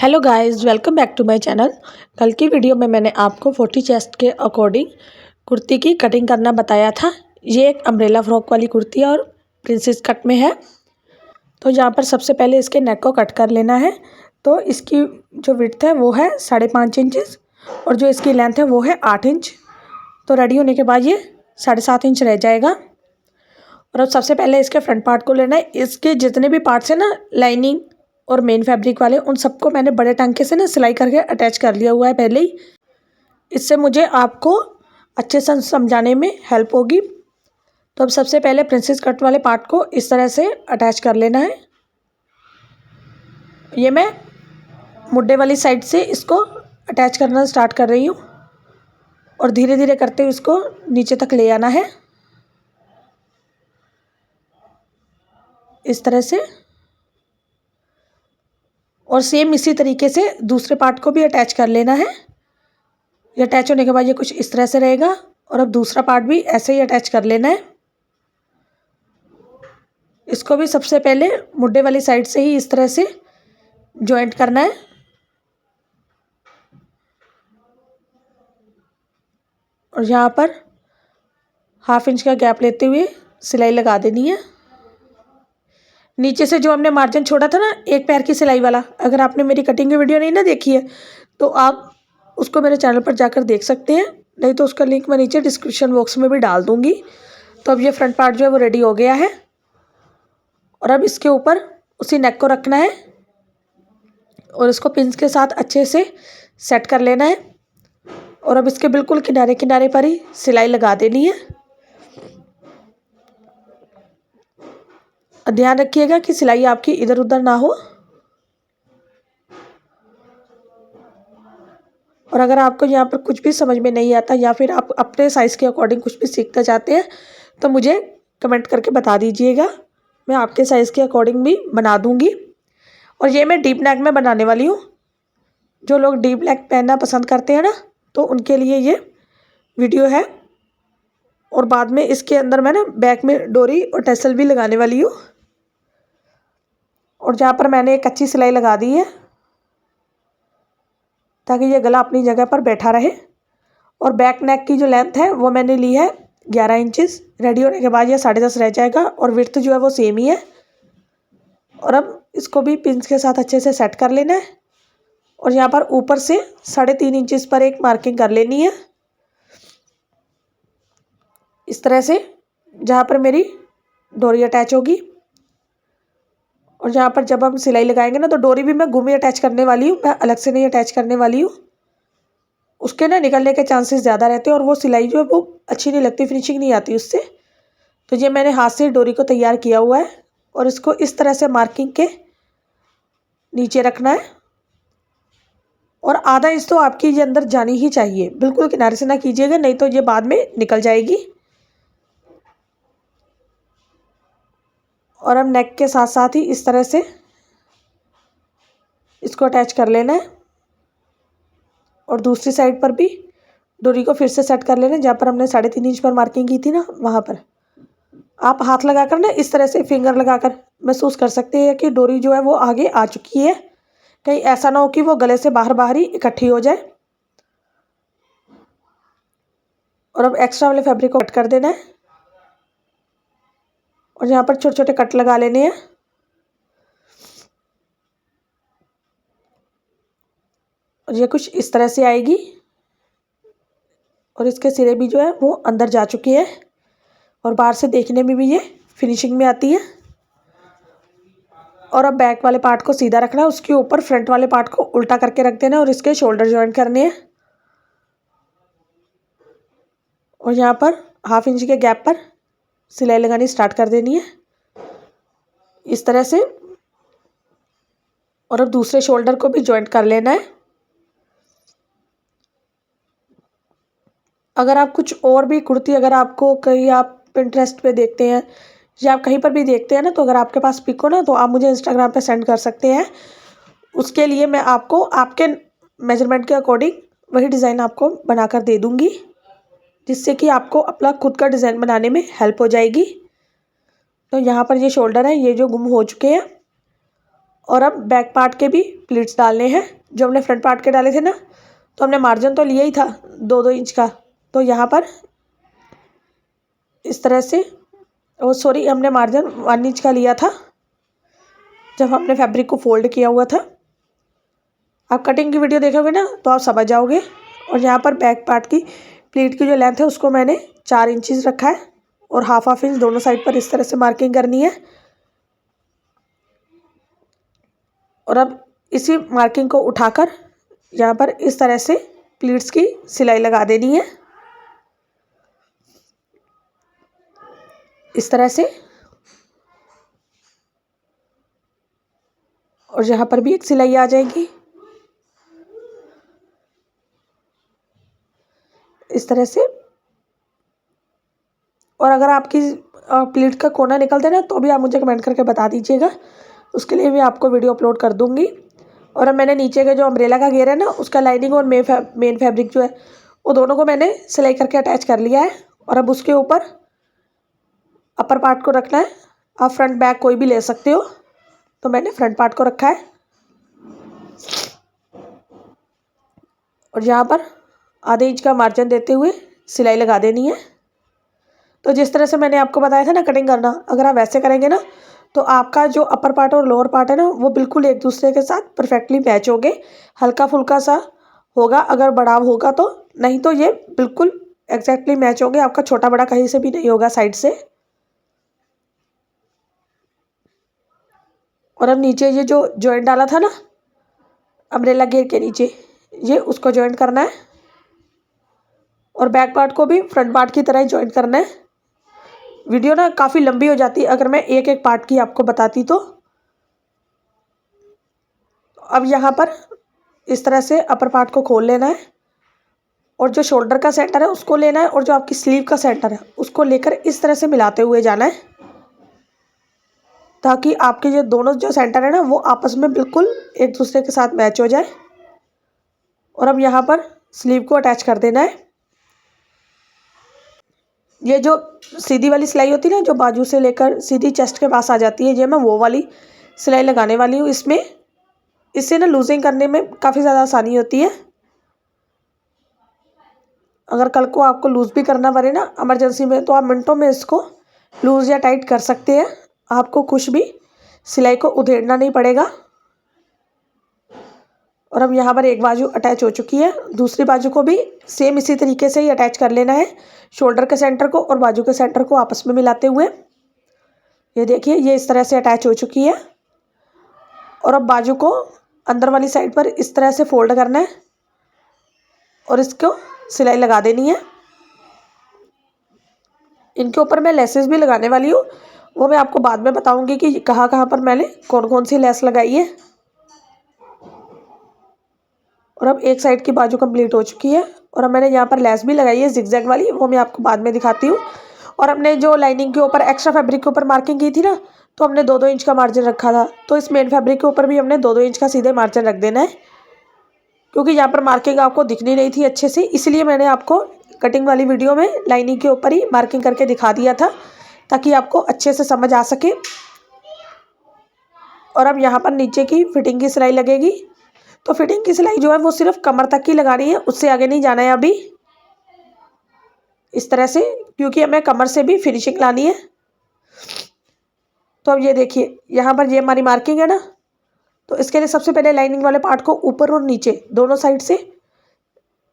Hello guys, welcome back to my channel. कल की video में मैंने आपको 40 चेस्ट के अकॉर्डिंग कुर्ती की कटिंग करना बताया था। ये एक अम्ब्रेला फ्रॉक वाली कुर्ती है और प्रिंसेस कट में है। तो यहाँ पर सबसे पहले इसके नेक को कट कर लेना है। तो इसकी जो विड्थ है वो है 5.5 इंचज़ और जो इसकी लेंथ है वो है 8 इंच। तो रेडी होने के बाद ये 7.5 इंच रह जाएगा। और अब सबसे पहले इसके फ्रंट पार्ट को लेना है। इसके जितने भी पार्ट्स हैं ना, लाइनिंग और मेन फैब्रिक वाले, उन सबको मैंने बड़े टांके से ना सिलाई करके अटैच कर लिया हुआ है पहले ही। इससे मुझे आपको अच्छे से समझाने में हेल्प होगी। तो अब सबसे पहले प्रिंसेस कट वाले पार्ट को इस तरह से अटैच कर लेना है। ये मैं मुड्ढे वाली साइड से इसको अटैच करना स्टार्ट कर रही हूँ और धीरे धीरे करते हुए इसको नीचे तक ले आना है इस तरह से। और सेम इसी तरीके से दूसरे पार्ट को भी अटैच कर लेना है। ये अटैच होने के बाद ये कुछ इस तरह से रहेगा और अब दूसरा पार्ट भी ऐसे ही अटैच कर लेना है। इसको भी सबसे पहले मुड्ढे वाली साइड से ही इस तरह से जॉइंट करना है। और यहाँ पर 1/2 इंच का गैप लेते हुए सिलाई लगा देनी है। नीचे से जो हमने मार्जिन छोड़ा था ना, एक पैर की सिलाई वाला, अगर आपने मेरी कटिंग की वीडियो नहीं ना देखी है तो आप उसको मेरे चैनल पर जाकर देख सकते हैं, नहीं तो उसका लिंक मैं नीचे डिस्क्रिप्शन बॉक्स में भी डाल दूँगी। तो अब ये फ्रंट पार्ट जो है वो रेडी हो गया है और अब इसके ऊपर उसी नेक को रखना है और इसको पिंस के साथ अच्छे से सेट कर लेना है। और अब इसके बिल्कुल किनारे किनारे पर ही सिलाई लगा देनी है। ध्यान रखिएगा कि सिलाई आपकी इधर उधर ना हो। और अगर आपको यहाँ पर कुछ भी समझ में नहीं आता या फिर आप अपने साइज़ के अकॉर्डिंग कुछ भी सीखना चाहते हैं तो मुझे कमेंट करके बता दीजिएगा, मैं आपके साइज़ के अकॉर्डिंग भी बना दूँगी। और ये मैं डीप नेक में बनाने वाली हूँ। जो लोग डीप नेक पहनना पसंद करते हैं ना, तो उनके लिए ये वीडियो है। और बाद में इसके अंदर मैं ना बैक में डोरी और टैसल भी लगाने वाली हूँ। और जहाँ पर मैंने एक कच्ची सिलाई लगा दी है ताकि ये गला अपनी जगह पर बैठा रहे। और बैक नेक की जो लेंथ है वो मैंने ली है 11 इंचज़। रेडी होने के बाद ये 10.5 रह जाएगा और विड्थ जो है वो सेम ही है। और अब इसको भी पिंस के साथ अच्छे से सेट कर लेना है। और यहाँ पर ऊपर से 3.5 इंचज़ पर एक मार्किंग कर लेनी है इस तरह से, जहाँ पर मेरी डोरी अटैच होगी। और जहाँ पर जब हम सिलाई लगाएंगे ना, तो डोरी भी मैं घूमी अटैच करने वाली हूँ, मैं अलग से नहीं अटैच करने वाली हूँ। उसके ना निकलने के चांसेस ज़्यादा रहते हैं और वो सिलाई जो है वो अच्छी नहीं लगती, फिनिशिंग नहीं आती उससे। तो ये मैंने हाथ से डोरी को तैयार किया हुआ है और इसको इस तरह से मार्किंग के नीचे रखना है। और आधा इंच तो आपकी ये अंदर जानी ही चाहिए, बिल्कुल किनारे से ना कीजिएगा, नहीं तो ये बाद में निकल जाएगी। और अब नेक के साथ साथ ही इस तरह से इसको अटैच कर लेना है। और दूसरी साइड पर भी डोरी को फिर से सेट कर लेना है। जहाँ पर हमने 3.5 इंच पर मार्किंग की थी ना, वहाँ पर आप हाथ लगाकर ना इस तरह से फिंगर लगाकर महसूस कर सकते हैं कि डोरी जो है वो आगे आ चुकी है। कहीं ऐसा ना हो कि वो गले से बाहर बाहर ही इकट्ठी हो जाए। और अब एक्स्ट्रा वाले फैब्रिक को कट कर देना है और यहाँ पर छोटे छोटे कट लगा लेने हैं। और ये कुछ इस तरह से आएगी और इसके सिरे भी जो है वो अंदर जा चुकी है और बाहर से देखने में भी ये फिनिशिंग में आती है। और अब बैक वाले पार्ट को सीधा रखना है, उसके ऊपर फ्रंट वाले पार्ट को उल्टा करके रख देना है और इसके शोल्डर जॉइंट करने हैं। और यहाँ पर 1/2 इंच के गैप पर सिलाई लगानी स्टार्ट कर देनी है इस तरह से। और अब दूसरे शोल्डर को भी जॉइंट कर लेना है। अगर आप कुछ और भी कुर्ती, अगर आपको कहीं आप पिंटरेस्ट पे देखते हैं या आप कहीं पर भी देखते हैं ना, तो अगर आपके पास पिक हो ना, तो आप मुझे इंस्टाग्राम पे सेंड कर सकते हैं। उसके लिए मैं आपको आपके मेजरमेंट के अकॉर्डिंग वही डिज़ाइन आपको बनाकर दे दूँगी, जिससे कि आपको अपना खुद का डिज़ाइन बनाने में हेल्प हो जाएगी। तो यहाँ पर ये शोल्डर है, ये जो गुम हो चुके हैं। और अब बैक पार्ट के भी प्लीट्स डालने हैं। जो हमने फ्रंट पार्ट के डाले थे ना, तो हमने मार्जिन तो लिया ही था 2-2 इंच का, तो यहाँ पर इस तरह से, सॉरी हमने मार्जिन 1 इंच का लिया था जब हमने फैब्रिक को फोल्ड किया हुआ था। आप कटिंग की वीडियो देखोगे ना तो आप समझ जाओगे। और यहाँ पर बैक पार्ट की प्लीट की जो लेंथ है उसको मैंने 4 इंचज़ रखा है और हाफ इंच दोनों साइड पर इस तरह से मार्किंग करनी है। और अब इसी मार्किंग को उठाकर यहाँ पर इस तरह से प्लीट्स की सिलाई लगा देनी है, इस तरह से। और यहाँ पर भी एक सिलाई आ जाएगी इस तरह से। और अगर आपकी प्लीट का कोना निकल दे ना तो भी आप मुझे कमेंट करके बता दीजिएगा, उसके लिए भी आपको वीडियो अपलोड कर दूँगी। और अब मैंने नीचे के जो अम्ब्रेला का घेर है ना, उसका लाइनिंग और मेन फैब्रिक जो है वो दोनों को मैंने सिलाई करके अटैच कर लिया है। और अब उसके ऊपर अपर पार्ट को रखना है। आप फ्रंट बैक कोई भी ले सकते हो, तो मैंने फ्रंट पार्ट को रखा है। और यहाँ पर आधे इंच का मार्जिन देते हुए सिलाई लगा देनी है। तो जिस तरह से मैंने आपको बताया था ना कटिंग करना, अगर आप वैसे करेंगे ना तो आपका जो अपर पार्ट और लोअर पार्ट है ना वो बिल्कुल एक दूसरे के साथ परफेक्टली मैच होंगे। हल्का फुल्का सा होगा अगर बढ़ाव होगा तो, नहीं तो ये बिल्कुल एग्जैक्टली मैच होंगे। आपका छोटा बड़ा कहीं से भी नहीं होगा साइड से। और अब नीचे ये जो जॉइंट डाला था ना अम्ब्रेला घेर के नीचे, ये उसको जॉइंट करना है। और बैक पार्ट को भी फ्रंट पार्ट की तरह ही जॉइंट करना है। वीडियो ना काफ़ी लंबी हो जाती है अगर मैं एक एक पार्ट की आपको बताती तो। अब यहाँ पर इस तरह से अपर पार्ट को खोल लेना है और जो शोल्डर का सेंटर है उसको लेना है और जो आपकी स्लीव का सेंटर है उसको लेकर इस तरह से मिलाते हुए जाना है, ताकि आपके जो दोनों जो सेंटर है ना वो आपस में बिल्कुल एक दूसरे के साथ मैच हो जाए। और अब यहाँ पर स्लीव को अटैच कर देना है। ये जो सीधी वाली सिलाई होती है ना, जो बाजू से लेकर सीधी चेस्ट के पास आ जाती है, ये मैं वो वाली सिलाई लगाने वाली हूँ इसमें। इससे ना लूजिंग करने में काफ़ी ज़्यादा आसानी होती है। अगर कल को आपको लूज़ भी करना पड़े ना इमरजेंसी में, तो आप मिनटों में इसको लूज़ या टाइट कर सकते हैं। आपको कुछ भी सिलाई को उधेड़ना नहीं पड़ेगा। और अब यहाँ पर एक बाजू अटैच हो चुकी है, दूसरी बाजू को भी सेम इसी तरीके से ही अटैच कर लेना है, शोल्डर के सेंटर को और बाजू के सेंटर को आपस में मिलाते हुए। ये देखिए ये इस तरह से अटैच हो चुकी है। और अब बाजू को अंदर वाली साइड पर इस तरह से फोल्ड करना है और इसको सिलाई लगा देनी है। इनके ऊपर मैं लेसेस भी लगाने वाली हूँ, वो मैं आपको बाद में बताऊँगी कि कहाँ कहाँ पर मैंने कौन कौन सी लेस लगाई है। और अब एक साइड की बाजू कंप्लीट हो चुकी है और अब मैंने यहाँ पर लेस भी लगाई है जिगजैग वाली, वो मैं आपको बाद में दिखाती हूँ। और हमने जो लाइनिंग के ऊपर एक्स्ट्रा फैब्रिक के ऊपर मार्किंग की थी ना, तो हमने 2-2 इंच का मार्जिन रखा था, तो इस मेन फैब्रिक के ऊपर भी हमने 2-2 इंच का सीधे मार्जिन रख देना है। क्योंकि यहाँ पर मार्किंग आपको दिखनी नहीं थी अच्छे से, इसलिए मैंने आपको कटिंग वाली वीडियो में लाइनिंग के ऊपर ही मार्किंग करके दिखा दिया था, ताकि आपको अच्छे से समझ आ सके। और अब यहाँ पर नीचे की फिटिंग की सिलाई लगेगी, तो फिटिंग की सिलाई जो है वो सिर्फ कमर तक की लगानी है, उससे आगे नहीं जाना है अभी, इस तरह से, क्योंकि हमें कमर से भी फिनिशिंग लानी है। तो अब ये देखिए यहाँ पर ये हमारी मार्किंग है ना, तो इसके लिए सबसे पहले लाइनिंग वाले पार्ट को ऊपर और नीचे दोनों साइड से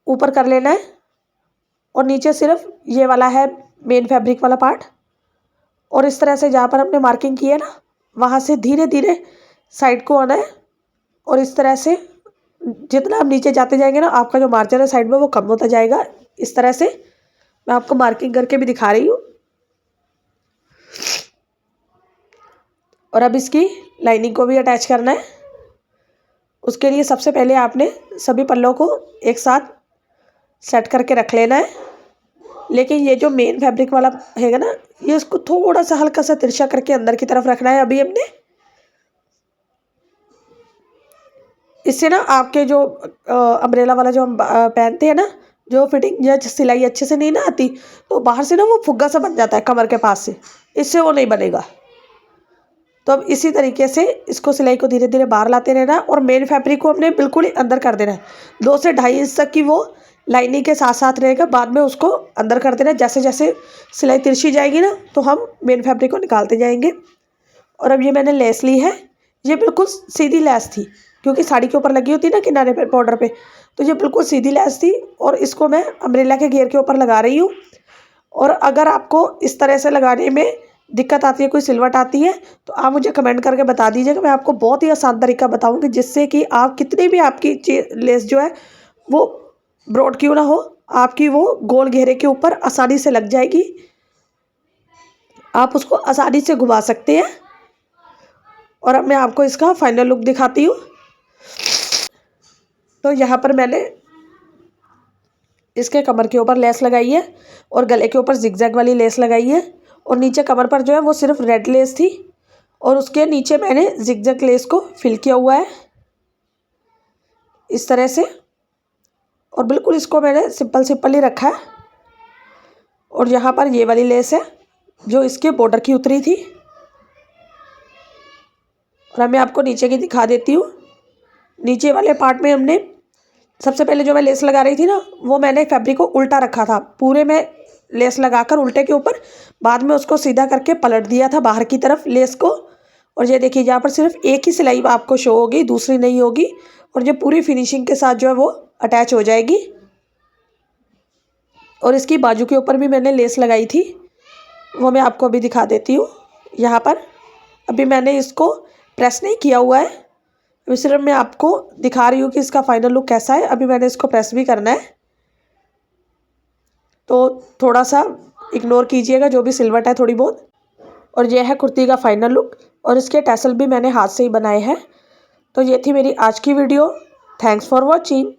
ऊपर कर लेना है। और नीचे सिर्फ ये वाला है मेन फैब्रिक वाला पार्ट। और इस तरह से जहाँ पर हमने मार्किंग की है ना, वहाँ से धीरे धीरे साइड को आना है। और इस तरह से जितना आप नीचे जाते जाएंगे ना, आपका जो मार्जिन है साइड में वो कम होता जाएगा। इस तरह से मैं आपको मार्किंग करके भी दिखा रही हूँ। और अब इसकी लाइनिंग को भी अटैच करना है। उसके लिए सबसे पहले आपने सभी पल्लों को एक साथ सेट करके रख लेना है। लेकिन ये जो मेन फैब्रिक वाला है ना, ये इसको थोड़ा सा हल्का सा तिरछा करके अंदर की तरफ रखना है अभी हमने। इससे ना आपके जो अम्ब्रेला वाला जो हम पहनते हैं ना, जो फिटिंग या सिलाई अच्छे से नहीं ना आती, तो बाहर से ना वो फुग्गा सा बन जाता है कमर के पास से, इससे वो नहीं बनेगा। तो अब इसी तरीके से इसको सिलाई को धीरे धीरे बाहर लाते रहना और मेन फैब्रिक को हमने बिल्कुल ही अंदर कर देना है। 2 से 2.5 इंच तक की वो लाइनिंग के साथ साथ रहेगा, बाद में उसको अंदर कर देना। जैसे जैसे सिलाई तिरछी जाएगी ना तो हम मेन फैब्रिक को निकालते जाएंगे। और अब ये मैंने लेस ली है, ये बिल्कुल सीधी लेस थी क्योंकि साड़ी के ऊपर लगी होती है ना किनारे पे बॉर्डर पे, तो ये बिल्कुल सीधी लेस थी और इसको मैं अम्ब्रेला के घेर के ऊपर लगा रही हूँ। और अगर आपको इस तरह से लगाने में दिक्कत आती है, कोई सिलवट आती है, तो आप मुझे कमेंट करके बता दीजिएगा। मैं आपको बहुत ही आसान तरीका बताऊंगी जिससे कि आप कितनी भी आपकी लेस जो है वो ब्रॉड क्यों ना हो, आपकी वो गोल घेरे के ऊपर आसानी से लग जाएगी। आप उसको आसानी से घुमा सकते हैं। और अब मैं आपको इसका फाइनल लुक दिखाती हूँ। तो यहाँ पर मैंने इसके कमर के ऊपर लेस लगाई है और गले के ऊपर जिगजैग वाली लेस लगाई है और नीचे कमर पर जो है वो सिर्फ रेड लेस थी और उसके नीचे मैंने जिगजैग लेस को फिल किया हुआ है इस तरह से। और बिल्कुल इसको मैंने सिंपल ही रखा है। और यहाँ पर ये वाली लेस है जो इसके बॉर्डर की उतरी थी। और अब मैं आपको नीचे की दिखा देती हूँ। नीचे वाले पार्ट में हमने सबसे पहले जो मैं लेस लगा रही थी ना, वो मैंने फैब्रिक को उल्टा रखा था, पूरे में लेस लगाकर उल्टे के ऊपर, बाद में उसको सीधा करके पलट दिया था बाहर की तरफ लेस को। और ये देखिए यहाँ पर सिर्फ एक ही सिलाई आपको शो होगी, दूसरी नहीं होगी। और ये पूरी फिनिशिंग के साथ जो है वो अटैच हो जाएगी। और इसकी बाजू के ऊपर भी मैंने लेस लगाई थी, वो मैं आपको अभी दिखा देती हूँ। यहाँ पर अभी मैंने इसको प्रेस नहीं किया हुआ है, अभी सिर्फ मैं आपको दिखा रही हूँ कि इसका फाइनल लुक कैसा है। अभी मैंने इसको प्रेस भी करना है, तो थोड़ा सा इग्नोर कीजिएगा जो भी सिलवट है थोड़ी बहुत। और यह है कुर्ती का फाइनल लुक और इसके टैसल भी मैंने हाथ से ही बनाए हैं। तो ये थी मेरी आज की वीडियो। Thanks for watching.